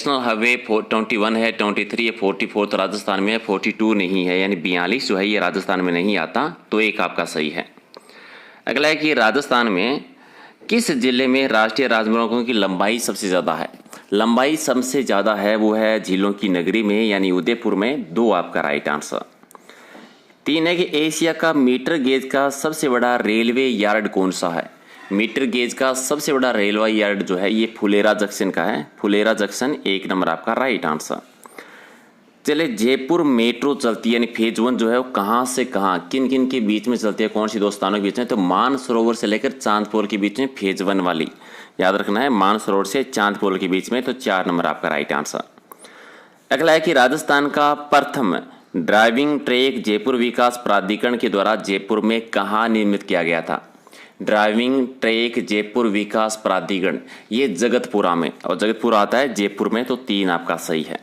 National highway 21 है, 23 है, 44 तो राजस्थान में है, 42 नहीं है, यानी 42 जो है ये राजस्थान में नहीं आता, तो एक आपका सही है। अगला है कि राजस्थान में किस जिले में राष्ट्रीय राजमार्गों की लंबाई सबसे ज़्यादा है? लंबाई सबसे ज़्यादा है वो है झीलों की नगरी में, यानी उदयपुर में। 2 आपका राइट आंसर। 3 है कि एशिया का मीटर गेज का सबसे बड़ा रेलवे यार्ड कौन सा है? मीटर गेज का सबसे बड़ा रेलवे यार्ड जो है ये फुलेरा जंक्शन का है। फुलेरा जंक्शन 1 नंबर आपका राइट आंसर। चले, जयपुर मेट्रो चलती है यानी फेज 1 जो है वो कहाँ से कहाँ, किन किन के बीच में चलती है, कौन सी दो स्थानों के बीच में? तो मानसरोवर से लेकर चांदपोल के बीच में फेज 1 वाली, याद रखना है, मानसरोवर से चांदपोल के बीच में। तो 4 नंबर आपका राइट आंसर। अगला है कि राजस्थान का प्रथम ड्राइविंग ट्रैक जयपुर विकास प्राधिकरण के द्वारा जयपुर में कहाँ निर्मित किया गया था? ड्राइविंग ट्रैक जयपुर विकास प्राधिकरण, ये जगतपुरा में, और जगतपुरा आता है जयपुर में, तो 3 आपका सही है।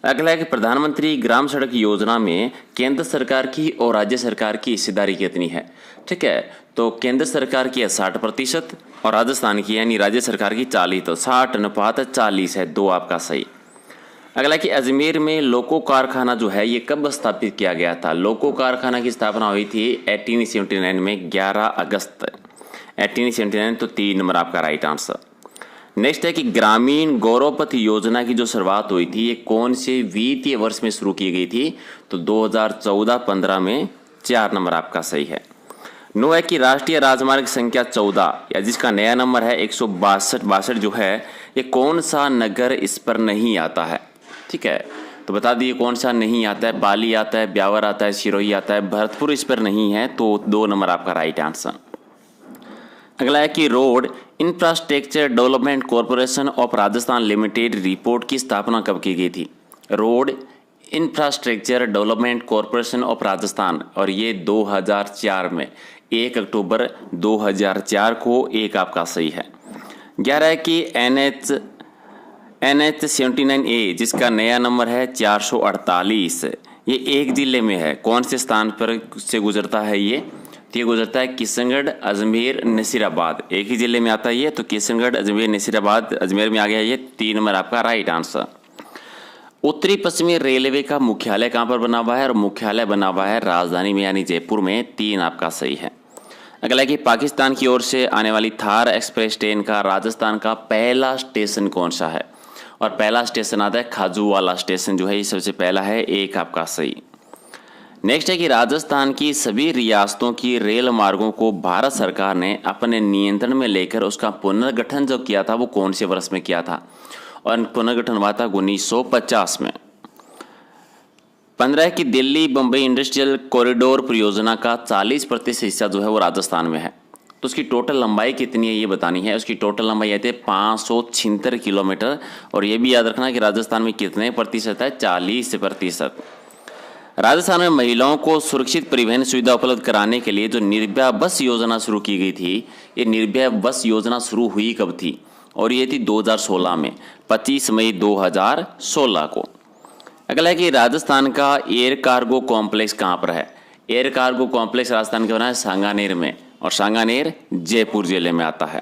अगला है कि प्रधानमंत्री ग्राम सड़क योजना में केंद्र सरकार की और राज्य सरकार की हिस्सेदारी कितनी है? ठीक है, तो केंद्र सरकार की है 60% और राजस्थान की यानी राज्य सरकार की 40, तो 60:40 है। 2 आपका सही। अगला कि अजमेर में लोको कारखाना जो है ये कब स्थापित किया गया था? लोको कारखाना की स्थापना हुई थी 1879 में, 11 अगस्त 1879, तो 3 नंबर आपका राइट आंसर। नेक्स्ट है कि ग्रामीण गौरवपथ योजना की जो शुरुआत हुई थी ये कौन से वित्तीय वर्ष में शुरू की गई थी? तो 2014-15 में। 4 नंबर आपका सही है। 9 है कि राष्ट्रीय राजमार्ग संख्या 14 या जिसका नया नंबर है 162 जो है ये कौन सा नगर इस पर नहीं आता है? ठीक है, तो बता दिए कौन सा नहीं आता है। पाली आता है, ब्यावर आता है, सिरोही आता है, भरतपुर इस पर नहीं है, तो 2 नंबर आपका राइट आंसर। अगला है कि road infrastructure development corporation of Rajasthan limited report की स्थापना कब की गई थी? Road infrastructure development corporation of Rajasthan, और ये 2004 में, 1 अक्टूबर 2004 को। 1 आपका सही है। 11 है कि NH 79A जिसका नया नंबर है 448, ये एक जिले में है, कौन से स्थान पर से गुजरता है ये? तो ये गुजरता है किशनगढ़, अजमेर, नसीराबाद, एक ही जिले में आता है ये, तो किशनगढ़, अजमेर, नसीराबाद, अजमेर में आ गया ये। 3 नंबर आपका राइट आंसर। उत्तरी पश्चिमी रेलवे का मुख्यालय कहाँ पर बना हुआ है? और मुख्यालय बना हुआ है राजधानी में यानी जयपुर में। 3 आपका सही है। अगला कि पाकिस्तान की ओर से आने वाली थार एक्सप्रेस ट्रेन का राजस्थान का पहला स्टेशन कौन सा है? और पहला स्टेशन आता है खाजूवाला स्टेशन जो है, ये सबसे पहला है। 1 आपका सही। नेक्स्ट है कि राजस्थान की सभी रियासतों की रेल मार्गों को भारत सरकार ने अपने नियंत्रण में लेकर उसका पुनर्गठन जो किया था वो कौन से वर्ष में किया था? और पुनर्गठन हुआ था 1950 में। 15 है कि दिल्ली बम्बई इंडस्ट्रियल कॉरिडोर परियोजना का 40% हिस्सा जो है वो राजस्थान में है, तो उसकी टोटल लंबाई कितनी है ये बतानी है। उसकी टोटल लंबाई आती है 576 किलोमीटर, और ये भी याद रखना कि राजस्थान में कितने प्रतिशत है? 40%। राजस्थान में महिलाओं को सुरक्षित परिवहन सुविधा उपलब्ध कराने के लिए जो निर्भया बस योजना शुरू की गई थी, ये निर्भया बस योजना शुरू हुई कब थी? और ये थी 2016 में, 25 मई 2016 को। अगला है कि राजस्थान का एयर कार्गो कॉम्प्लेक्स कहाँ पर है? एयर कार्गो कॉम्प्लेक्स राजस्थान के बना है सांगानेर में, और सांगानेर जयपुर जिले में आता है।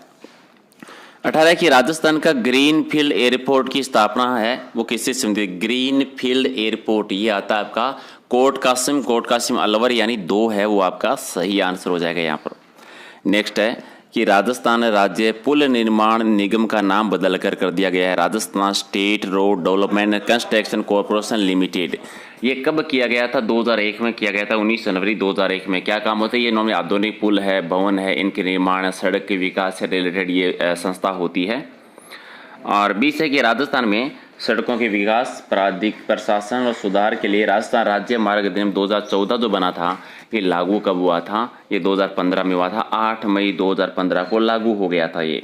18 कि राजस्थान का ग्रीन फील्ड एयरपोर्ट की स्थापना है वो किससे संबंधित? ग्रीन फील्ड एयरपोर्ट, ये आता है आपका कोट कासिम अलवर, यानी 2 है वो आपका सही आंसर हो जाएगा यहाँ पर। नेक्स्ट है कि राजस्थान राज्य पुल निर्माण निगम का नाम बदलकर कर दिया गया है Rajasthan state road development construction corporation limited. ये कब किया गया था? 2001 में किया गया था, 19 जनवरी 2001 में। क्या काम होता है? ये नॉर्मली आधुनिक पुल है, भवन है, इनके निर्माण, सड़क के विकास से रिलेटेड ये संस्था होती है। और 20 है कि राजस्थान में सड़कों के विकास, प्रशासन और सुधार के लिए राजस्थान राज्य मार्ग अधिनियम 2014 जो बना था ये लागू कब हुआ था? ये 2015 में हुआ था, 8 मई 2015 को लागू हो गया था ये।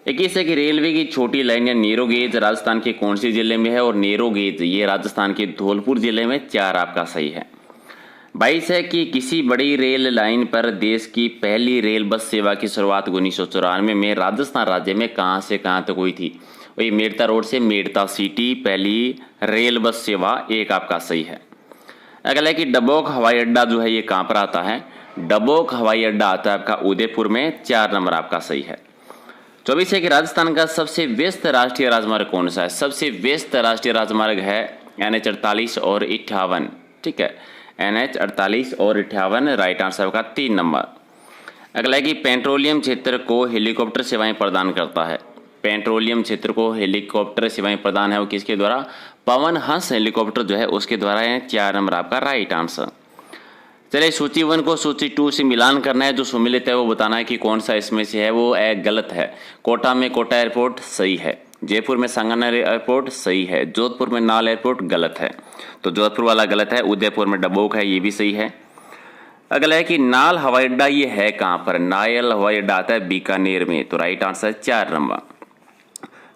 21 है कि रेलवे की छोटी लाइन या नैरो गेज राजस्थान के कौन से जिले में है? और नैरो गेज ये राजस्थान के धौलपुर जिले में। 4 आपका सही है। 22 है कि किसी बड़ी रेल लाइन पर देश की पहली रेल बस सेवा की शुरुआत 1994 में राजस्थान राज्य में कहाँ से कहाँ तक हुई थी? वही मेड़ता रोड से मेड़ता सिटी पहली रेल बस सेवा। 1 आपका सही है। अगला है कि डबोक हवाई अड्डा जो है ये कहाँ पर आता है? डबोक हवाई अड्डा आता है आपका उदयपुर में। 4 नंबर आपका सही है। 24 है कि राजस्थान का सबसे व्यस्त राष्ट्रीय राजमार्ग कौन सा है। सबसे व्यस्त राष्ट्रीय राजमार्ग है NH 48 और 58। ठीक है, NH 48 और 58 राइट आंसर का 3 नंबर। अगला है कि पेट्रोलियम क्षेत्र को हेलीकॉप्टर सेवाएं प्रदान करता है। पेट्रोलियम क्षेत्र को हेलीकॉप्टर सेवाएं प्रदान है वो किसके द्वारा, पवन हंस हेलीकॉप्टर जो है उसके द्वारा है। 4 नंबर आपका राइट आंसर। चलिए सूची 1 को सूची 2 से मिलान करना है, जो सम्मिलित है वो बताना है कि कौन सा इसमें से है वो गलत है। कोटा में कोटा एयरपोर्ट सही है, जयपुर में सांगानेर एयरपोर्ट सही है, जोधपुर में नाल एयरपोर्ट गलत है, तो जोधपुर वाला गलत है। उदयपुर में डबोक है, ये भी सही है। अगला है कि नाल हवाई अड्डा ये है कहाँ पर, नायल हवाई अड्डा आता है बीकानेर में, तो राइट आंसर 4 नंबर।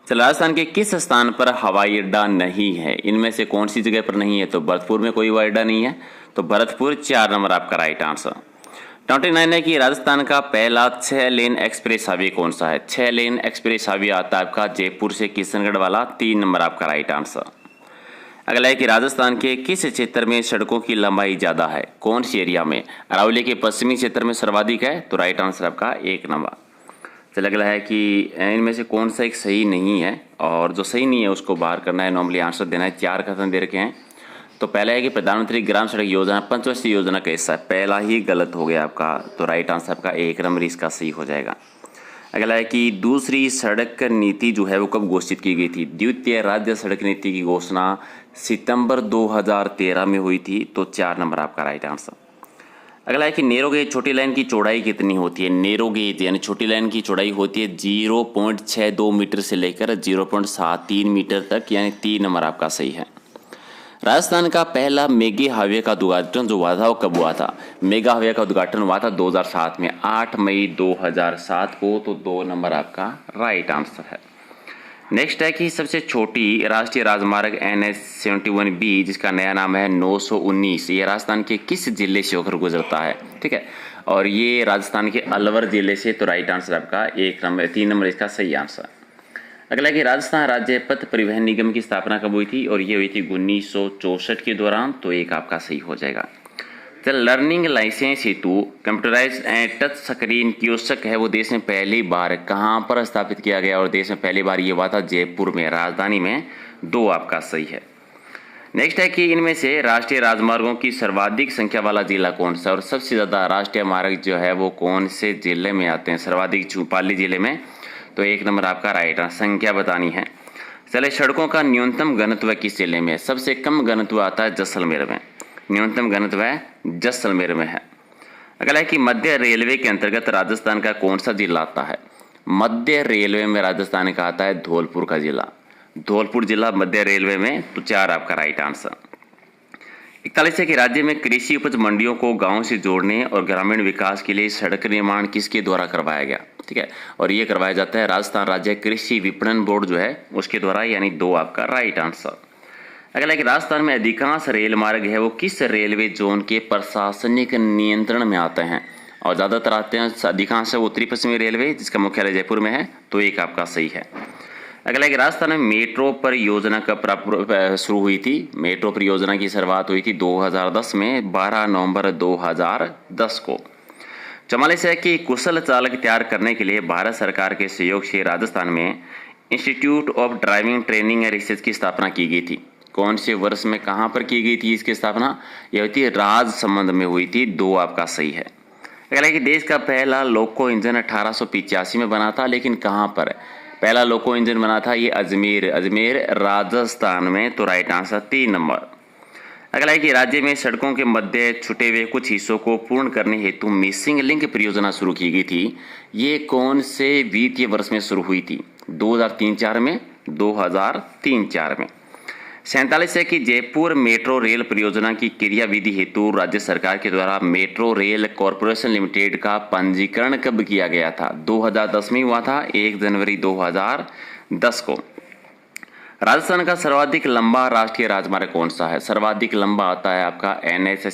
चल राजस्थान के किस स्थान पर हवाई अड्डा नहीं है, इनमें से कौन सी जगह पर नहीं है, तो भरतपुर में कोई हवाई अड्डा नहीं है, तो भरतपुर 4 नंबर आपका राइट आंसर। 29 है कि राजस्थान का पहला 6 लेन एक्सप्रेस हाईवे कौन सा है। 6 लेन एक्सप्रेस हाईवे आता है आपका जयपुर से किशनगढ़ वाला, 3 नंबर आपका राइट आंसर। अगला है कि राजस्थान के किस क्षेत्र में सड़कों की लंबाई ज्यादा है, कौन सी एरिया में, अरावली के पश्चिमी क्षेत्र में सर्वाधिक है, तो राइट आंसर आपका 1 नंबर। चल अगला है कि इनमें से कौन सा एक सही नहीं है, और जो सही नहीं है उसको बाहर करना है, नॉर्मली आंसर देना है। 4 कथन दे रखे हैं। तो पहला है कि प्रधानमंत्री ग्राम सड़क योजना पंचवर्षीय योजना का हिस्सा है, पहला ही गलत हो गया आपका, तो राइट आंसर आपका 1 नंबर इसका सही हो जाएगा। अगला है कि दूसरी सड़क नीति जो है वो कब घोषित की गई थी। द्वितीय राज्य सड़क नीति की घोषणा सितंबर 2013 में हुई थी, तो 4 नंबर आपका राइट आंसर। अगला है कि नैरो गेज छोटी लाइन की चौड़ाई कितनी होती है। नैरो गेज यानी छोटी लाइन की चौड़ाई होती है 0.62 मीटर से लेकर 0.73 मीटर तक, यानी 3 नंबर आपका सही है। राजस्थान का पहला मेगा हाईवे का उद्घाटन जो हुआ था वो कब हुआ था। मेगा हाईवे का उद्घाटन हुआ था 2007 में, 8 मई 2007 को, तो 2 नंबर आपका राइट आंसर है। नेक्स्ट है कि सबसे छोटी राष्ट्रीय राजमार्ग NH 71B जिसका नया नाम है 919, ये राजस्थान के किस जिले से होकर गुजरता है। ठीक है, और ये राजस्थान के अलवर जिले से, तो राइट आंसर आपका 3 नंबर इसका सही आंसर। अगला कि राजस्थान राज्य पथ परिवहन निगम की स्थापना कब हुई थी, और ये हुई थी 1964 के दौरान, तो 1 आपका सही हो जाएगा। चल लर्निंग लाइसेंस हेतु computerise and touch screen kiosk है वो देश में पहली बार कहाँ पर स्थापित किया गया, और देश में पहली बार ये हुआ था जयपुर में, राजधानी में, 2 आपका सही है। नेक्स्ट है कि इनमें से राष्ट्रीय राजमार्गों की सर्वाधिक संख्या वाला जिला कौन सा, और सबसे ज़्यादा राष्ट्रीय मार्ग जो है वो कौन से जिले में आते हैं, सर्वाधिक पाली जिले में, तो 1 नंबर आपका राइट आंसर। संख्या बतानी है। चले सड़कों का न्यूनतम घनत्व किस जिले में है। सबसे कम घनत्व आता है जैसलमेर में, न्यूनतम घनत्व है जैसलमेर में है। अगला है कि मध्य रेलवे के अंतर्गत राजस्थान का कौन सा जिला आता है। मध्य रेलवे में राजस्थान का आता है धौलपुर का जिला, धौलपुर जिला मध्य रेलवे में, तो 4 आपका राइट आंसर। 41 है कि राज्य में कृषि उपज मंडियों को गांव से जोड़ने और ग्रामीण विकास के लिए सड़क निर्माण किसके द्वारा करवाया गया। ठीक है, और ये करवाया जाता है राजस्थान राज्य कृषि विपणन बोर्ड जो है उसके द्वारा, यानी 2 आपका राइट आंसर। अगला कि राजस्थान में अधिकांश रेल मार्ग है वो किस रेलवे जोन के प्रशासनिक नियंत्रण में आते हैं, और ज़्यादातर आते हैं अधिकांश उत्तरी पश्चिमी रेलवे जिसका मुख्यालय जयपुर में है, तो 1 आपका सही है। अगला कि राजस्थान में मेट्रो परियोजना कब शुरू हुई थी। मेट्रो परियोजना की शुरुआत हुई थी 2010 में, 12 नवंबर 2010 को। 44 है कि कुशल चालक तैयार करने के लिए भारत सरकार के सहयोग से राजस्थान में institute of driving training and research की स्थापना की गई थी। कौन से वर्ष में कहाँ पर की गई थी इसकी स्थापना, यह हुई थी राजसमंद में हुई थी, 2 आपका सही है। अगला कि देश का पहला लोको इंजन 1885 में बना था, लेकिन कहाँ पर पहला लोको इंजन बना था, ये अजमेर राजस्थान में, तो राइट आंसर 3 नंबर। अगला है कि राज्य में सड़कों के मध्य छुटे हुए कुछ हिस्सों को पूर्ण करने हेतु मिसिंग लिंक परियोजना शुरू की गई थी, ये कौन से वित्तीय वर्ष में शुरू हुई थी। 2003-04 में, 2003-04 में। 47 है कि जयपुर मेट्रो रेल परियोजना की क्रियाविधि हेतु राज्य सरकार के द्वारा मेट्रो रेल कॉरपोरेशन लिमिटेड का पंजीकरण कब किया गया था। 2010 में हुआ था, 1 जनवरी 2010 को। राजस्थान का सर्वाधिक लंबा राष्ट्रीय राजमार्ग कौन सा है। सर्वाधिक लंबा आता है आपका NH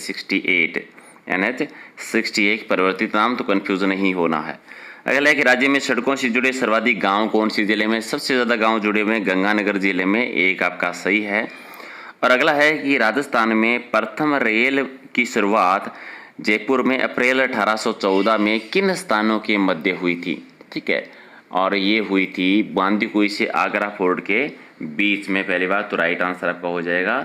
68 परिवर्तित नाम, तो कंफ्यूज नहीं होना है। अगला है कि राज्य में सड़कों से जुड़े सर्वाधिक गांव कौन सी जिले में। सबसे ज्यादा गांव जुड़े हुए हैं गंगानगर जिले में, 1 आपका सही है। और अगला है कि राजस्थान में प्रथम रेल की शुरुआत जयपुर में अप्रैल 1814 में किन स्थानों के मध्य हुई थी। ठीक है, और ये हुई थी बांदीकुई से आगरा फोर्ट के बीच में पहली बार। तो राइट आंसर आपका हो जाएगा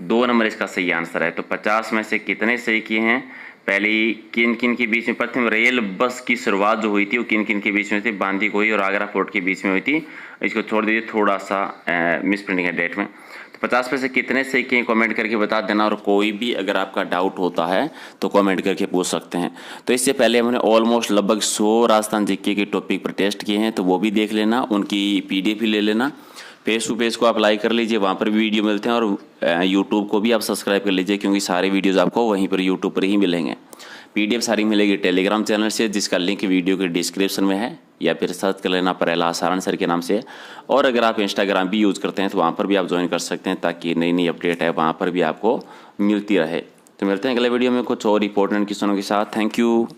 2 नंबर इसका सही आंसर है। तो 50 में से कितने सही किए हैं? पहली किन किन के बीच में? प्रथम रेल बस की शुरुआत जो हुई थी वो किन किन के बीच में थी? बांदीकुई और आगरा फोर्ट के बीच में हुई थी। इसको छोड़ दीजिए, थोड़ा सा मिस प्रिंटिंग है डेट में। तो 50 में से कितने सही किए कमेंट करके बता देना। और कोई भी अगर आपका डाउट होता है तो कमेंट करके पूछ सकते हैं। तो इससे पहले हमने ऑलमोस्ट लगभग 100 राजस्थान जीके के टॉपिक पर टेस्ट किए हैं, तो वो भी देख लेना, उनकी PDF भी ले लेना। फेसबुक पेज को आप लाइक कर लीजिए, वहाँ पर भी वीडियो मिलते हैं। और यूट्यूब को भी आप सब्सक्राइब कर लीजिए, क्योंकि सारे वीडियोज़ आपको वहीं पर यूट्यूब पर ही मिलेंगे। PDF सारी मिलेगी टेलीग्राम चैनल से, जिसका लिंक वीडियो के डिस्क्रिप्शन में है, या फिर सर्च कर लेना प्रहलाद सारण सर के नाम से। और अगर आप इंस्टाग्राम भी यूज़ करते हैं तो वहाँ पर भी आप ज्वाइन कर सकते हैं, ताकि नई नई अपडेट है वहाँ पर भी आपको मिलती रहे। तो मिलते हैं अगले वीडियो में कुछ और इंपॉर्टेंट क्वेश्चनों के साथ। Thank you.